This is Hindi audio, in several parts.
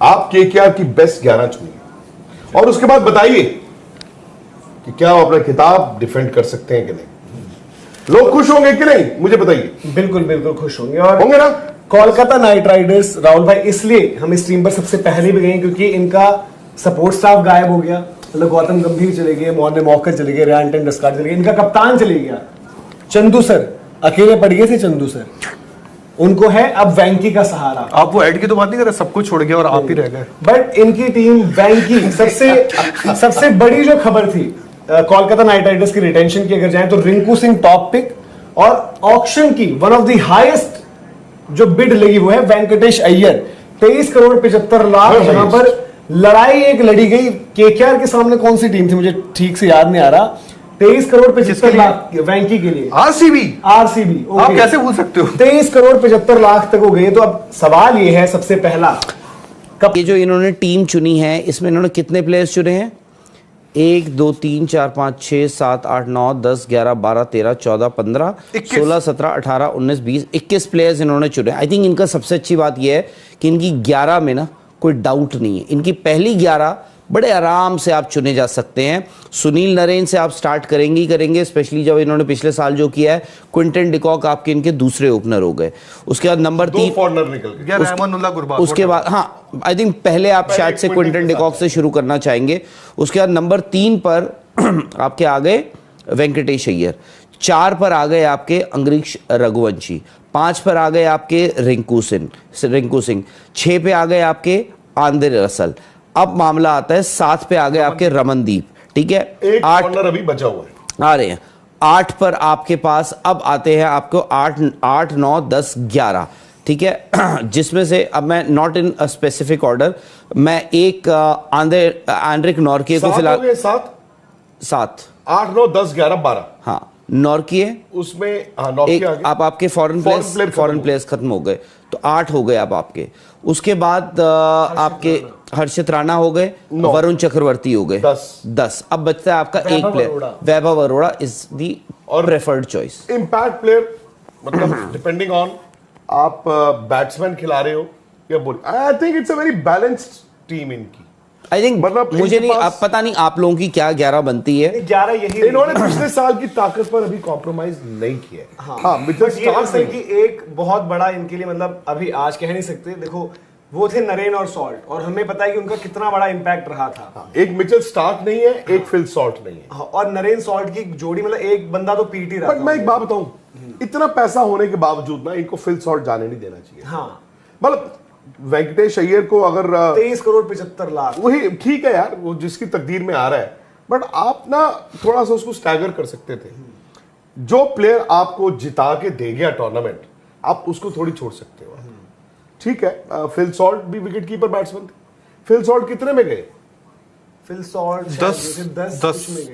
आप केकेआर की बेस्ट 11 चुनिए और उसके बाद बताइए कि क्या आप अपना खिताब डिफेंड कर सकते हैं कि नहीं। लोग खुश होंगे कि नहीं, मुझे बताइए। बिल्कुल बिल्कुल खुश होंगे। और होंगे ना। कोलकाता नाइट राइडर्स राहुल भाई इसलिए हम इस टीम पर सबसे पहले भी गए क्योंकि इनका सपोर्ट स्टाफ गायब हो गया। मतलब गौतम गंभीर चले गए, मोहन मौकर चले गए, रियान टेंडुलकर चले गए, इनका कप्तान चले गया, चंदू सर अकेले पड़ गए थे। चंदू सर उनको है अब वैंकी का सहारा। आप वो ऐड की तो बात नहीं कर रहे, सब कुछ छोड़ गया और आप ही रह गए। बट इनकी टीम वैंकी सबसे बड़ी जो खबर थी कोलकाता नाइट राइडर्स की रिटेंशन की अगर जाए तो रिंकू सिंह टॉप पिक और ऑक्शन की वन ऑफ द हाईएस्ट जो बिड लगी वो है वेंकटेश अय्यर 23 करोड़ 75 लाख। जहां पर लड़ाई एक लड़ी गई केकेआर के सामने, कौन सी टीम थी मुझे ठीक से याद नहीं आ रहा, 23 करोड़ 75 लाख वैंकी के लिए। आरसीबी आप कैसे भूल सकते हो। 23 करोड़ 75 लाख तक हो गए। तो अब सवाल ये है सबसे पहला, ये जो इन्होंने टीम चुनी है इसमें इन्होंने कितने प्लेयर्स चुने हैं? 1 2 3 4 5 6 7 8 9 10 11 12 13 14 15 16 17 18 19 20 21 प्लेयर्स इन्होंने चुने। आई थिंक इनका सबसे अच्छी बात यह है कि इनकी 11 में ना कोई डाउट नहीं है। इनकी पहली 11 बड़े आराम से आप चुने जा सकते हैं। सुनील नरेन से आप स्टार्ट करेंगे ही करेंगे, स्पेशली जब इन्होंने पिछले साल जो किया है। क्विंटन डिकॉक आपके इनके दूसरे ओपनर हो गए। उसके बाद नंबर 3 फॉरनर निकल गए। उसके बाद हाँ आई थिंक पहले आप शायद से क्विंटन डिकॉक से शुरू करना चाहेंगे। उसके बाद नंबर 3 पर आपके आ गए वेंकटेश अय्यर, 4 पर आ गए आपके अंगरीश रघुवंशी, 5 पर आ गए आपके रिंकू सिंह, 6 पे आ गए आपके आंद्रे रसल। अब मामला आता है 7 पे आ गए आपके रमनदीप, ठीक है। एक कॉर्नर अभी बचा हुआ है, आ रहे हैं 8 पर आपके पास अब आते हैं आपको 8 9 10 11, ठीक है। जिसमें से अब मैं not in a specific order, मैं एक आंद्रिक नॉर्किए को फिलहाल 7 8 9 10 11 12 हाँ नॉर्किए उसमें एक आप आपके फॉरेन प्लेयर्स खत्म हो गए तो 8 हो गए अब आपके। उसके बाद आपके हर्षित राणा हो गए, वरुण चक्रवर्ती हो गए 10। अब बचता है आपका एक player, Vaibhav Arora is the preferred choice. Impact player मतलब डिपेंडिंग ऑन आप बैट्समैन खिला रहे हो या bowling. I think it's a very balanced team इनकी। आई थिंक मतलब मुझे नहीं आप पता नहीं आप लोगों की क्या 11 बनती है। 11 यही इन्होंने पिछले साल की ताकत पर अभी कॉम्प्रोमाइज नहीं किया है। हाँ मिचेल स्टार्क की एक बहुत बड़ा इनके लिए मतलब अभी आज कह नहीं सकते। देखो वो थे नरेन और सॉल्ट और हमें पता है कि उनका कितना बड़ा इंपैक्ट रहा था। एक मिचेल स्टार्क नहीं है, एक फिल सॉल्ट नहीं है। और नरेन सॉल्ट की जोड़ी मतलब एक बंदा तो पीट ही रहा था। मैं एक बात बताऊं, इतना पैसा होने के बावजूद ना इनको फिल सॉल्ट जाने नहीं देना चाहिए। हाँ मतलब वेंकटेश अय्यर को अगर 23 करोड़ 75 लाख वही ठीक है यार, वो जिसकी तकदीर में आ रहा है, बट आप ना थोड़ा सा उसको स्टैगर कर सकते थे। जो प्लेयर आपको जिता के दे गया टूर्नामेंट, आप उसको थोड़ी छोड़ सकते हो। ठीक है, फिल सॉल्ट भी विकेट कीपर बैट्समैन थे। फिल सॉल्ट कितने में गए? फिल सॉल्ट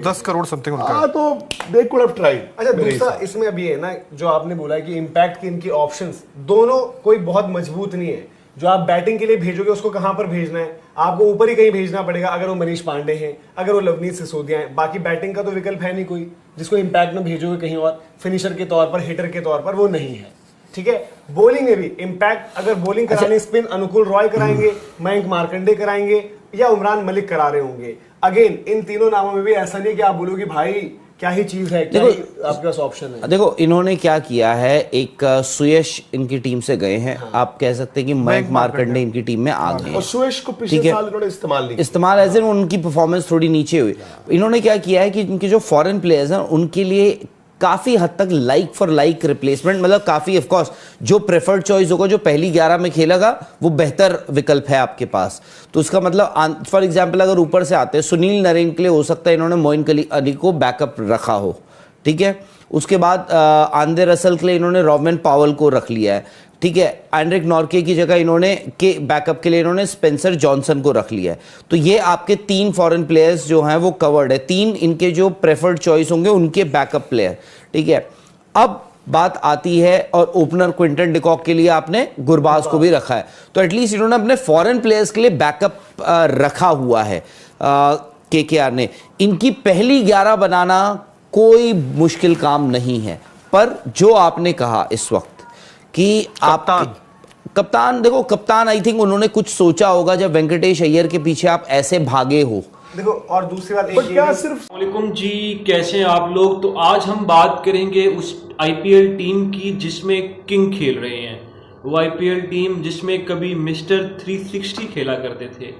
10 करोड़ समथिंग उनका। हाँ तो दे कुड हैव ट्राइड। अच्छा दूसरा इसमें अभी है ना जो आपने बोला कि इंपैक्ट की इनकी ऑप्शंस दोनों कोई बहुत मजबूत नहीं है। जो आप बैटिंग के लिए भेजोगे उसको कहां पर भेजना है? आपको ऊपर ही कहीं भेजना पड़ेगा। अगर वो मनीष पांडे हैं, अगर वो लवनीत सिसोदिया हैं, बाकी बैटिंग का तो विकल्प है नहीं कोई जिसको इंपैक्ट में भेजोगे कहीं और फिनिशर के तौर पर, हिटर के तौर पर, वो नहीं है। ठीक है, बॉलिंग में भी इंपैक्ट अगर बॉलिंग कराने स्पिन अनुकूल रॉय कराएंगे, मयंक मार्कंडे कराएंगे या उमरान मलिक करा रहे होंगे। अगेन इन तीनों नामों में भी ऐसा नहीं कि आप बोलोगे भाई क्या ही चीज है, क्या ही आपके पास ऑप्शन है। देखो इन्होंने क्या किया है, एक सुयश इनकी टीम से गए हैं। हाँ। आप कह सकते हैं कि मयंक मार्कंडे इनकी टीम में आ गए। और सुयश को पिछले साल इन्होंने इस्तेमाल एज इन उनकी परफॉर्मेंस थोड़ी नीचे हुई। इन्होंने क्या किया है कि इनके जो फॉरेन प्लेयर्स हैं उनके लिए काफी हद तक लाइक फॉर लाइक रिप्लेसमेंट, मतलब काफी ऑफ कोर्स जो प्रेफर्ड चॉइस होगा, जो पहली 11 में खेलेगा वो बेहतर विकल्प है आपके पास। तो उसका मतलब फॉर एग्जांपल अगर ऊपर से आते हैं सुनील नरेन के लिए हो सकता है इन्होंने मोइन अली को बैकअप रखा हो, ठीक है। उसके बाद आंद्रे रसल के लिए इन्होंने रॉबिन पावल को रख लिया है, ठीक है। एंड्रिक नॉर्के की जगह इन्होंने के बैकअप के लिए इन्होंने स्पेंसर जॉनसन को रख लिया है। तो ये आपके 3 फॉरेन प्लेयर्स जो हैं वो कवर्ड है। 3 इनके जो प्रेफर्ड चॉइस होंगे उनके बैकअप प्लेयर, ठीक है। अब बात आती है और ओपनर क्विंटन डिकॉक के लिए आपने गुरबाज को भी रखा है, तो एटलीस्ट इन्होंने अपने फॉरेन प्लेयर्स के लिए बैकअप रखा हुआ है केकेआर ने। इनकी पहली 11 बनाना कोई मुश्किल काम नहीं है, पर जो आपने कहा इस वक्त कि आप कप्तान देखो, कप्तान आई थिंक उन्होंने कुछ सोचा होगा जब वेंकटेश अय्यर के पीछे आप ऐसे भागे हो। देखो और दूसरी बात बट क्या सिर्फ वालेकुम जी, कैसे हैं आप लोग। तो आज हम बात करेंगे उस आईपीएल टीम की जिसमें किंग खेल रहे हैं। वो आईपीएल टीम जिसमें कभी मिस्टर 360 खेला करते थे।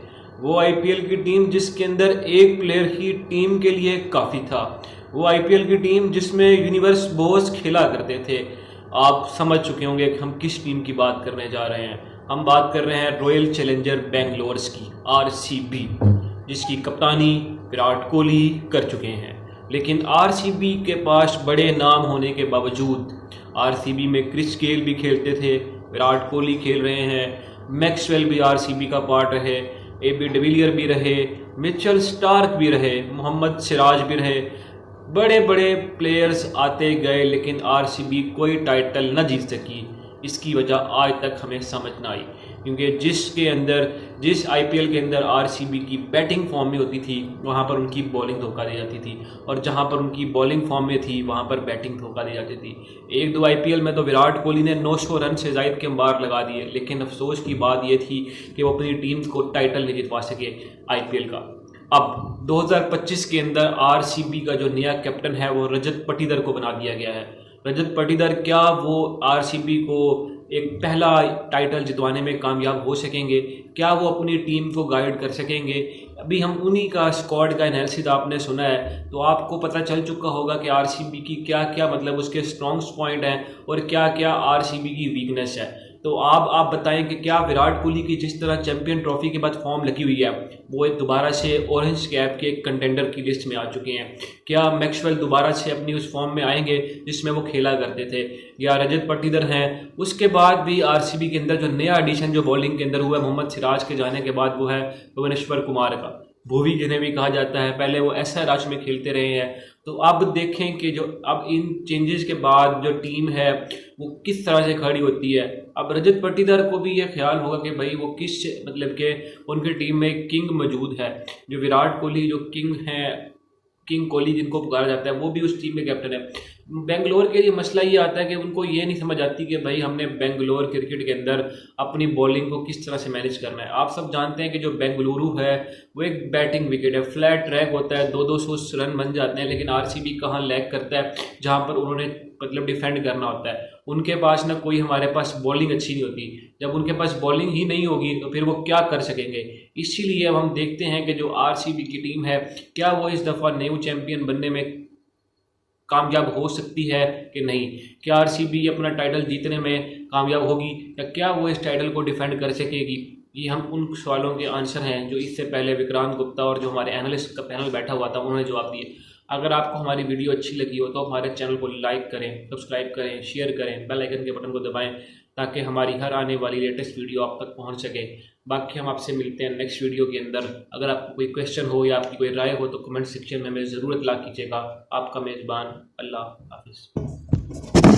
वो आईपीएल की टीम जिसके अंदर एक प्लेयर ही टीम के लिए काफ़ी था। वो आईपीएल की टीम जिसमें यूनिवर्स बॉस खेला करते थे। आप समझ चुके होंगे कि हम किस टीम की बात करने जा रहे हैं। हम बात कर रहे हैं रॉयल चैलेंजर बेंगलोर की, आरसीबी, जिसकी कप्तानी विराट कोहली कर चुके हैं। लेकिन आरसीबी के पास बड़े नाम होने के बावजूद, आरसीबी में क्रिस गेल भी खेलते थे, विराट कोहली खेल रहे हैं, मैक्सवेल भी आरसीबी का पार्ट रहे, एबी डिविलियर भी रहे, मिचेल स्टार्क भी रहे, मोहम्मद सिराज भी रहे। बड़े बड़े प्लेयर्स आते गए लेकिन आरसीबी कोई टाइटल न जीत सकी। इसकी वजह आज तक हमें समझ ना आई, क्योंकि जिस आईपीएल के अंदर आरसीबी की बैटिंग फॉर्म में होती थी वहाँ पर उनकी बॉलिंग धोखा दी जाती थी, और जहाँ पर उनकी बॉलिंग फॉर्म में थी वहाँ पर बैटिंग धोखा दी जाती थी। 1-2 आईपीएल में तो विराट कोहली ने 900 रन से ज़ायद के अंबार लगा दिए, लेकिन अफसोस की बात यह थी कि वो अपनी टीम को टाइटल नहीं जितवा सके आईपीएल का। अब 2025 के अंदर आरसीबी का जो नया कैप्टन है वो रजत पाटीदार को बना दिया गया है। रजत पाटीदार क्या वो आरसीबी को एक पहला टाइटल जितवाने में कामयाब हो सकेंगे? क्या वो अपनी टीम को गाइड कर सकेंगे? अभी हम उन्हीं का स्क्वाड का एनालिसिस आपने सुना है, तो आपको पता चल चुका होगा कि आरसीबी की क्या क्या मतलब उसके स्ट्रॉन्ग पॉइंट हैं और क्या क्या आरसीबी की वीकनेस है। तो आप बताएं कि क्या विराट कोहली की जिस तरह चैंपियन ट्रॉफी के बाद फॉर्म लगी हुई है वो एक दोबारा से ऑरेंज कैप के कंटेंडर की लिस्ट में आ चुके हैं? क्या मैक्सवेल दोबारा से अपनी उस फॉर्म में आएंगे जिसमें वो खेला करते थे? या रजत पाटीदार हैं? उसके बाद भी आरसीबी के अंदर जो नया एडिशन जो बॉलिंग के अंदर हुआ है मोहम्मद सिराज के जाने के बाद, वो है भुवनेश्वर कुमार का, भूवी जिन्हें भी कहा जाता है। पहले वो एसआर में खेलते रहे हैं। तो अब देखें कि जो अब इन चेंजेस के बाद जो टीम है वो किस तरह से खड़ी होती है। अब रजत पाटीदार को भी यह ख्याल होगा कि भाई वो किस मतलब के उनकी टीम में किंग मौजूद है, जो विराट कोहली जो किंग है, किंग कोहली जिनको पुकारा जाता है, वो भी उस टीम में कैप्टन है। बेंगलोर के लिए मसला ये आता है कि उनको ये नहीं समझ आती कि भाई हमने बेंगलोर क्रिकेट के अंदर अपनी बॉलिंग को किस तरह से मैनेज करना है। आप सब जानते हैं कि जो बेंगलुरु है वो एक बैटिंग विकेट है, फ्लैट ट्रैक होता है, 200-200 रन बन जाते हैं। लेकिन आरसीबी कहाँ लैग करता है जहाँ पर उन्होंने मतलब डिफेंड करना होता है। उनके पास ना कोई हमारे पास बॉलिंग अच्छी नहीं होती। जब उनके पास बॉलिंग ही नहीं होगी तो फिर वो क्या कर सकेंगे? इसीलिए अब हम देखते हैं कि जो आरसीबी की टीम है क्या वो इस दफ़ा न्यू चैंपियन बनने में कामयाब हो सकती है कि नहीं। क्या आरसीबी अपना टाइटल जीतने में कामयाब होगी या क्या वो इस टाइटल को डिफेंड कर सकेगी? ये हम उन सवालों के आंसर हैं जो इससे पहले विक्रांत गुप्ता और जो हमारे एनालिस्ट का पैनल बैठा हुआ था उन्होंने जवाब दिए। अगर आपको हमारी वीडियो अच्छी लगी हो तो हमारे चैनल को लाइक करें, सब्सक्राइब करें, शेयर करें, बेल आइकन के बटन को दबाएं ताकि हमारी हर आने वाली लेटेस्ट वीडियो आप तक पहुंच सके। बाकी हम आपसे मिलते हैं नेक्स्ट वीडियो के अंदर। अगर आपको कोई क्वेश्चन हो या आपकी कोई राय हो तो कमेंट सेक्शन में हमें ज़रूर इत्तला कीजिएगा। आपका मेज़बान, अल्लाह हाफिज़।